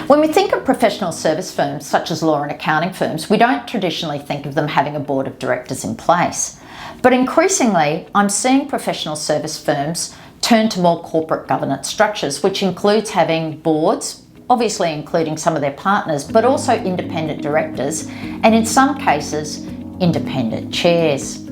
When we think of professional service firms, such as law and accounting firms, we don't traditionally think of them having a board of directors in place. But increasingly, I'm seeing professional service firms turn to more corporate governance structures, which includes having boards, obviously including some of their partners, but also independent directors, and in some cases, independent chairs.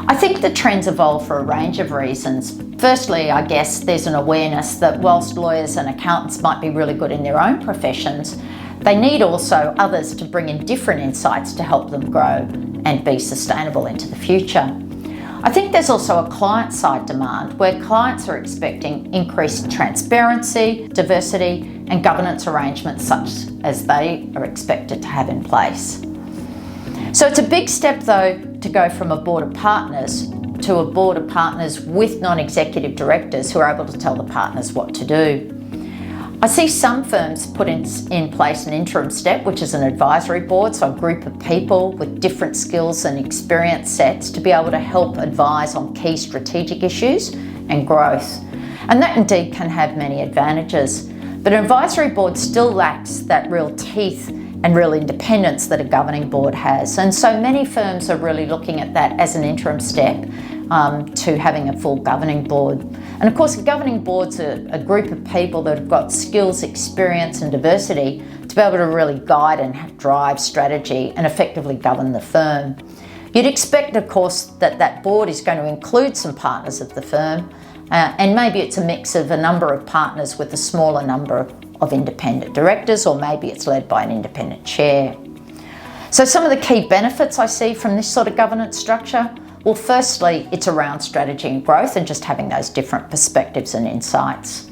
I think the trends evolve for a range of reasons. Firstly, I guess there's an awareness that whilst lawyers and accountants might be really good in their own professions, they need also others to bring in different insights to help them grow and be sustainable into the future. I think there's also a client-side demand where clients are expecting increased transparency, diversity, and governance arrangements such as they are expected to have in place. So it's a big step though to go from a board of partners to a board of partners with non-executive directors who are able to tell the partners what to do. I see some firms put in place an interim step, which is an advisory board, so a group of people with different skills and experience sets to be able to help advise on key strategic issues and growth. And that indeed can have many advantages. But an advisory board still lacks that real teeth and real independence that a governing board has. And so many firms are really looking at that as an interim step to having a full governing board. And of course, a governing board's a group of people that have got skills, experience and diversity to be able to really guide and drive strategy and effectively govern the firm. You'd expect, of course, that that board is going to include some partners of the firm, and maybe it's a mix of a number of partners with a smaller number of independent directors, or maybe it's led by an independent chair. So some of the key benefits I see from this sort of governance structure, well, firstly, it's around strategy and growth and just having those different perspectives and insights.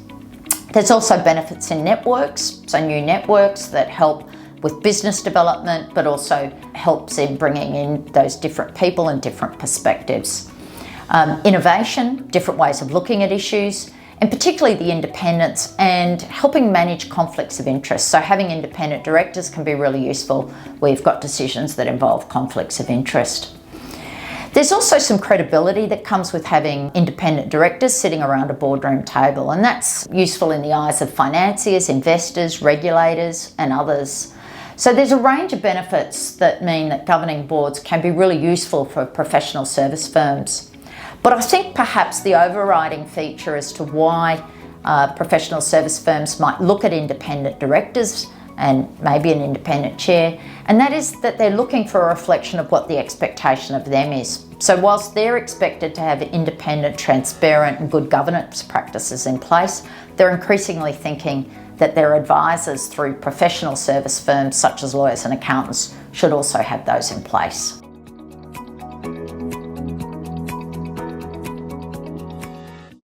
There's also benefits in networks, so new networks that help with business development, but also helps in bringing in those different people and different perspectives. Innovation, different ways of looking at issues, and particularly the independence and helping manage conflicts of interest. So having independent directors can be really useful where you've got decisions that involve conflicts of interest. There's also some credibility that comes with having independent directors sitting around a boardroom table, and that's useful in the eyes of financiers, investors, regulators, and others. So there's a range of benefits that mean that governing boards can be really useful for professional service firms. But I think perhaps the overriding feature as to why professional service firms might look at independent directors and maybe an independent chair, and that is that they're looking for a reflection of what the expectation of them is. So whilst they're expected to have independent, transparent and good governance practices in place, they're increasingly thinking that their advisors through professional service firms such as lawyers and accountants should also have those in place.